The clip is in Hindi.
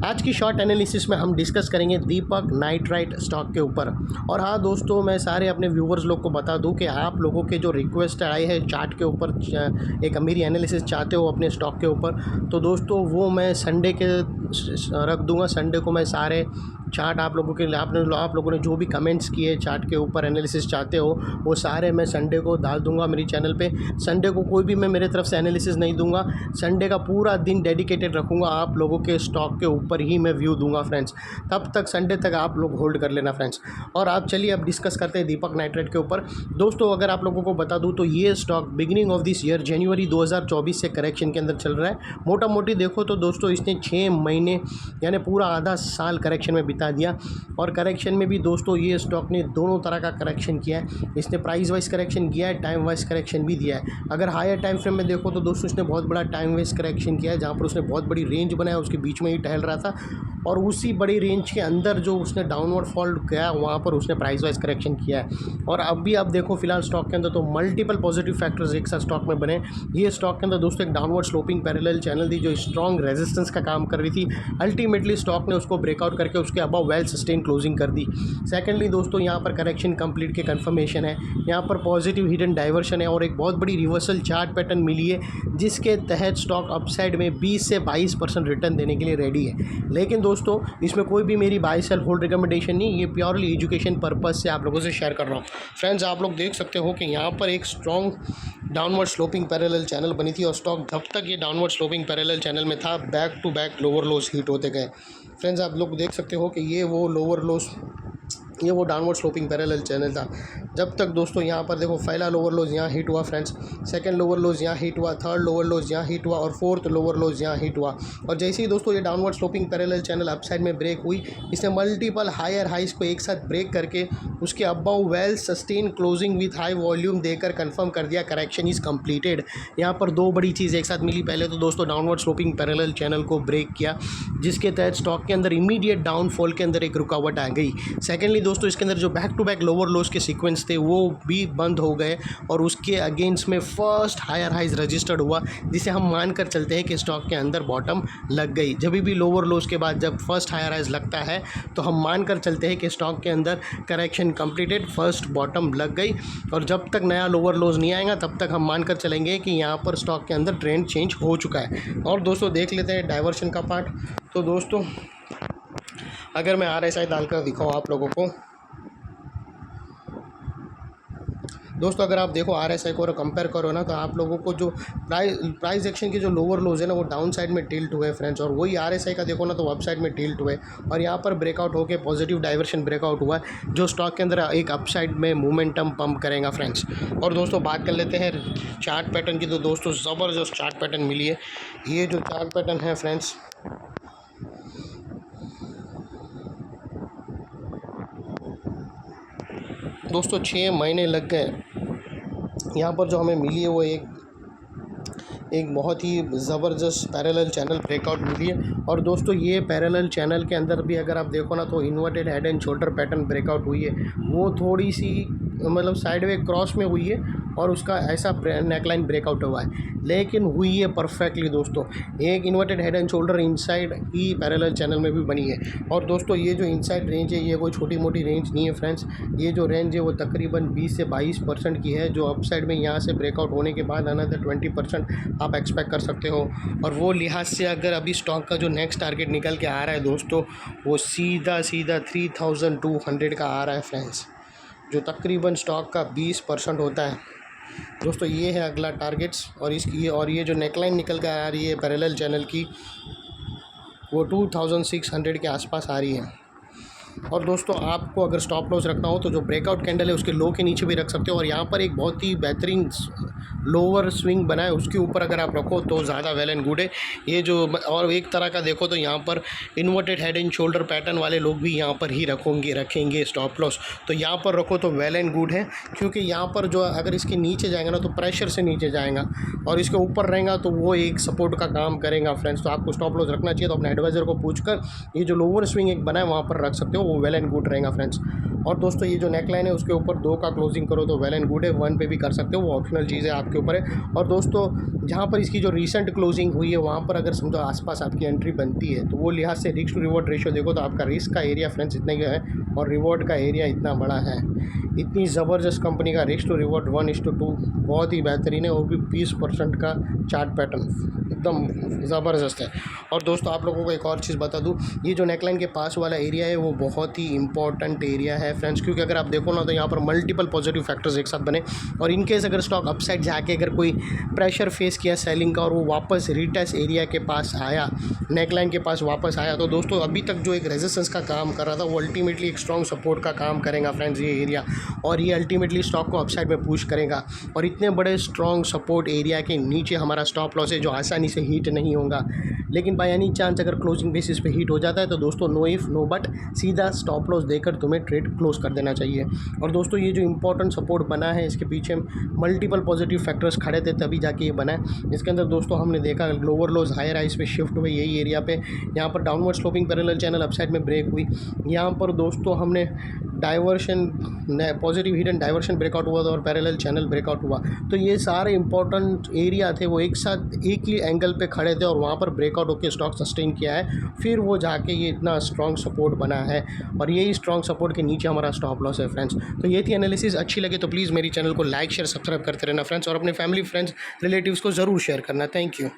आज की शॉर्ट एनालिसिस में हम डिस्कस करेंगे दीपक नाइट्राइट स्टॉक के ऊपर। और हाँ दोस्तों, मैं सारे अपने व्यूवर्स लोग को बता दूं कि आप लोगों के जो रिक्वेस्ट आई है चार्ट के ऊपर, एक मेरी एनालिसिस चाहते हो अपने स्टॉक के ऊपर, तो दोस्तों वो मैं संडे के रख दूंगा। संडे को मैं सारे चार्ट आप लोगों के लिए, आप लोगों ने जो भी कमेंट्स किए चार्ट के ऊपर एनालिसिस चाहते हो, वो सारे मैं संडे को डाल दूंगा मेरी चैनल पे। संडे को कोई भी मैं मेरे तरफ से एनालिसिस नहीं दूंगा। संडे का पूरा दिन डेडिकेटेड रखूंगा आप लोगों के स्टॉक के ऊपर ही मैं व्यू दूंगा फ्रेंड्स। तब तक संडे तक आप लोग होल्ड कर लेना फ्रेंड्स। और आप चलिए अब डिस्कस करते हैं दीपक नाइट्राइट के ऊपर। दोस्तों अगर आप लोगों को बता दूं तो ये stock beginning of this year January 2024 से करेक्शन के अंदर चल रहा है। मोटा मोटी देखो तो दोस्तों इसने 6 महीने यानी पूरा आधा साल करेक्शन में बिता दिया। और करेक्शन में भी दोस्तों ये स्टॉक ने दोनों तरह का करेक्शन किया है। इसने प्राइस वाइज करेक्शन किया है, टाइम वाइज करेक्शन भी दिया है। अगर हायर टाइम फ्रेम में देखो तो दोस्तों इसने बहुत बड़ा टाइम वाइज करेक्शन किया है, जहाँ पर उसने बहुत बड़ी रेंज बनाया, उसके बीच में ही टहल रहा था। और उसी बड़ी रेंज के अंदर जो उसने डाउनवर्ड फॉल गया वहाँ पर उसने प्राइस वाइज करेक्शन किया है। और अब भी आप देखो फिलहाल स्टॉक के अंदर तो मल्टीपल पॉजिटिव फैक्टर्स एक साथ स्टॉक में बने। ये स्टॉक के अंदर दोस्तों एक डाउनवर्ड स्लोपिंग पैरेलल चैनल थी जो स्ट्रॉन्ग रेजिस्टेंस का काम कर रही थी। अल्टीमेटली स्टॉक ने उसको ब्रेकआउट करके उसके अबव वेल सस्टेन क्लोजिंग कर दी। सेकेंडली दोस्तों यहाँ पर करेक्शन कंप्लीट के कंफर्मेशन है, यहाँ पर पॉजिटिव हिडन डाइवर्शन है और एक बहुत बड़ी रिवर्सल चार्ट पैटर्न मिली है, जिसके तहत स्टॉक अपसाइड में 20 से 22% रिटर्न देने के लिए रेडी है। लेकिन दोस्तों इसमें कोई भी मेरी बाय सेल होल्ड रिकमेंडेशन नहीं, ये प्योरली एजुकेशन पर्पज से आप लोगों से शेयर कर रहा हूँ फ्रेंड्स। आप लोग देख सकते हो कि यहाँ पर एक strong downward sloping parallel channel बनी थी और स्टॉक जब तक ये डाउनवर्ड स्लोपिंग पैरेलल चैनल में था back to back lower lows hit होते गए फ्रेंड्स। आप लोग देख सकते हो कि ये वो डाउनवर्ड स्लोपिंग पैरेलल चैनल था। जब तक दोस्तों यहाँ पर देखो पहला लोअर लोज यहाँ हिट हुआ फ्रेंड्स, सेकंड लोअर लोज यहाँ हिट हुआ, थर्ड लोअर लोज यहाँ हिट हुआ और फोर्थ लोअर लोज यहाँ हिट हुआ। और जैसे ही दोस्तों ये downward sloping parallel channel upside में ब्रेक हुई, इसने मल्टीपल हायर हाइज को एक साथ ब्रेक करके उसके above well sustain closing with high volume देकर कंफर्म कर दिया करेक्शन इज कंप्लीटेड। यहाँ पर दो बड़ी चीज़ एक साथ मिली। पहले तो दोस्तों डाउनवर्ड स्लोपिंग पैरेलल चैनल को ब्रेक किया, जिसके तहत स्टॉक के अंदर इमीडिएट डाउनफॉल के अंदर एक रुकावट आ गई। सेकेंडली दोस्तों इसके अंदर जो back to back lower lows के सीक्वेंस थे वो भी बंद हो गए और उसके अगेंस्ट में फर्स्ट हायर हाइज रजिस्टर्ड हुआ, जिसे हम मानकर चलते हैं कि स्टॉक के अंदर बॉटम लग गई। जब भी लोअर लोज के बाद जब फर्स्ट हायर हाइज लगता है तो हम मानकर चलते हैं कि स्टॉक के अंदर करेक्शन कंप्लीटेड, फर्स्ट बॉटम लग गई। और जब तक नया लोअर लोज नहीं आएगा तब तक हम मानकर चलेंगे कि यहाँ पर स्टॉक के अंदर ट्रेंड चेंज हो चुका है। और दोस्तों देख लेते हैं डाइवर्शन का पार्ट। तो दोस्तों अगर मैं RSI डालकर दिखाऊँ आप लोगों को, दोस्तों अगर आप देखो RSI को और कंपेयर करो ना, तो आप लोगों को जो प्राइस एक्शन के जो लोअर लोज है ना वो डाउन साइड में टिल्ट हुए फ्रेंड्स, और वही RSI का देखो ना तो अप साइड में टिल्ट हुए और यहाँ पर ब्रेकआउट होके पॉजिटिव डाइवर्शन ब्रेकआउट हुआ है, जो स्टॉक के अंदर एक अपसाइड में मोमेंटम पंप करेगा फ्रेंड्स। और दोस्तों बात कर लेते हैं चार्ट पैटर्न की। तो दोस्तों ज़बरदस्त चार्ट पैटर्न मिली है। ये जो चार्ट पैटर्न है फ्रेंड्स, दोस्तों 6 महीने लग गए। यहाँ पर जो हमें मिली है वो एक बहुत ही ज़बरदस्त पैरेलल चैनल ब्रेकआउट मिली है। और दोस्तों ये पैरेलल चैनल के अंदर भी अगर आप देखो ना तो inverted head and shoulder pattern breakout हुई है, वो थोड़ी सी मतलब साइडवे क्रॉस में हुई है और उसका ऐसा नेकलाइन ब्रेकआउट हुआ है, लेकिन हुई है परफेक्टली दोस्तों। एक inverted head and shoulder inside he parallel channel में भी बनी है। और दोस्तों ये जो इनसाइड रेंज है ये कोई छोटी मोटी रेंज नहीं है फ्रेंड्स। ये जो रेंज है वो तकरीबन 20 से 22% की है, जो अपसाइड में यहाँ से ब्रेकआउट होने के बाद अनदर 20% आप एक्सपेक्ट कर सकते हो। और वो लिहाज से अगर अभी स्टॉक का जो नेक्स्ट टारगेट निकल के आ रहा है दोस्तों, वो सीधा 3200 का आ रहा है फ्रेंड्स, जो तकरीबन स्टॉक का 20% होता है दोस्तों। ये है अगला टारगेट्स। और ये जो नेकलाइन निकल कर आ रही है पैरेलल चैनल की, वो 2600 के आसपास आ रही है। और दोस्तों आपको अगर स्टॉप लॉस रखना हो तो जो ब्रेकआउट कैंडल है उसके लो के नीचे भी रख सकते हो। और यहाँ पर एक बहुत ही बेहतरीन लोअर स्विंग बना है, उसके ऊपर अगर आप रखो तो ज़्यादा वेल एंड गुड है। ये जो और एक तरह का देखो तो यहाँ पर inverted head and shoulder pattern वाले लोग भी यहाँ पर ही रखेंगे स्टॉप लॉस, तो यहाँ पर रखो तो वेल एंड गुड है। क्योंकि यहाँ पर जो अगर इसके नीचे जाएगा ना तो प्रेशर से नीचे जाएगा और इसके ऊपर रहेगा तो वो एक सपोर्ट का काम करेगा फ्रेंड्स। तो आपको स्टॉप लॉस रखना चाहिए, तो अपने एडवाइज़र को पूछकर ये जो लोअर स्विंग एक बना है वहाँ पर रख सकते हो, वो वेल एंड गुड रहेगा फ्रेंड्स। और दोस्तों ये जो नेकलाइन है उसके ऊपर 2 का क्लोजिंग करो तो वेल एंड गुड है, 1 पे भी कर सकते हो, वो ऑप्शनल चीज़ है, आपको के ऊपर है। और दोस्तों जहाँ पर इसकी जो रिसेंट क्लोजिंग हुई है वहाँ पर अगर समझो आसपास आपकी एंट्री बनती है तो वो लिहाज से रिस्क टू रिवॉर्ड रेशियो देखो तो आपका रिस्क का एरिया फ्रेंड्स इतना ही है और रिवॉर्ड का एरिया इतना बड़ा है। इतनी ज़बरदस्त कंपनी का रिस्क टू रिवॉर्ड 1:2 बहुत ही बेहतरीन है और भी 20% का चार्ट पैटर्न एकदम ज़बरदस्त है। और दोस्तों आप लोगों को एक और चीज़ बता दूँ, ये जो नेकलाइन के पास वाला एरिया है वो बहुत ही इंपॉर्टेंट एरिया है फ्रेंड्स, क्योंकि अगर आप देखो ना तो यहाँ पर मल्टीपल पॉजिटिव फैक्टर्स एक साथ बने और इनकेस अगर स्टॉक अपसाइड जाके अगर कोई प्रेशर फेस किया सेलिंग का और वो वापस रिटेस्ट एरिया के पास आया, नेकलाइन के पास वापस आया, तो दोस्तों अभी तक जो एक रेजिस्टेंस का काम कर रहा था वो अल्टीमेटली एक स्ट्रॉन्ग सपोर्ट का काम करेगा फ्रेंड्स ये एरिया, और ये अल्टीमेटली स्टॉक को अपसाइड में पुश करेगा। और इतने बड़े स्ट्रॉन्ग सपोर्ट एरिया के नीचे हमारा स्टॉप लॉस है जो आसानी से हीट नहीं होगा, लेकिन बाय एनी चांस अगर क्लोजिंग बेसिस पे हीट हो जाता है तो दोस्तों नो इफ़ नो बट सीधा स्टॉप लॉस देकर तुम्हें ट्रेड क्लोज कर देना चाहिए। और दोस्तों ये जो इंपॉर्टेंट सपोर्ट बना है इसके पीछे मल्टीपल पॉजिटिव फैक्टर्स खड़े थे तभी जाके ये बना है। इसके अंदर दोस्तों हमने देखा लोअर लोज हायर हाइस पे शिफ्ट हुए यही एरिया पे, यहाँ पर downward sloping parallel channel upside में ब्रेक हुई, यहाँ पर दोस्तों हमने diversion positive hidden diversion breakout हुआ था और पैरेलल चैनल ब्रेकआउट हुआ। तो ये सारे इंपॉर्टेंट एरिया थे वो एक साथ एक ही एंगल पे खड़े थे और वहाँ पर ब्रेकआउट होकर स्टॉक सस्टेन किया है, फिर वो जाके ये इतना स्ट्रॉन्ग सपोर्ट बना है और यही स्ट्रॉन्ग सपोर्ट के नीचे हमारा स्टॉप लॉस है फ्रेंड्स। तो ये थी एनालिसिस, अच्छी लगे तो प्लीज़ मेरी चैनल को लाइक शेयर सब्सक्राइब करते रहना फ्रेंड्स और अपने फैमिली फ्रेंड्स रिलेटिव्स को ज़रूर शेयर करना। Thank you.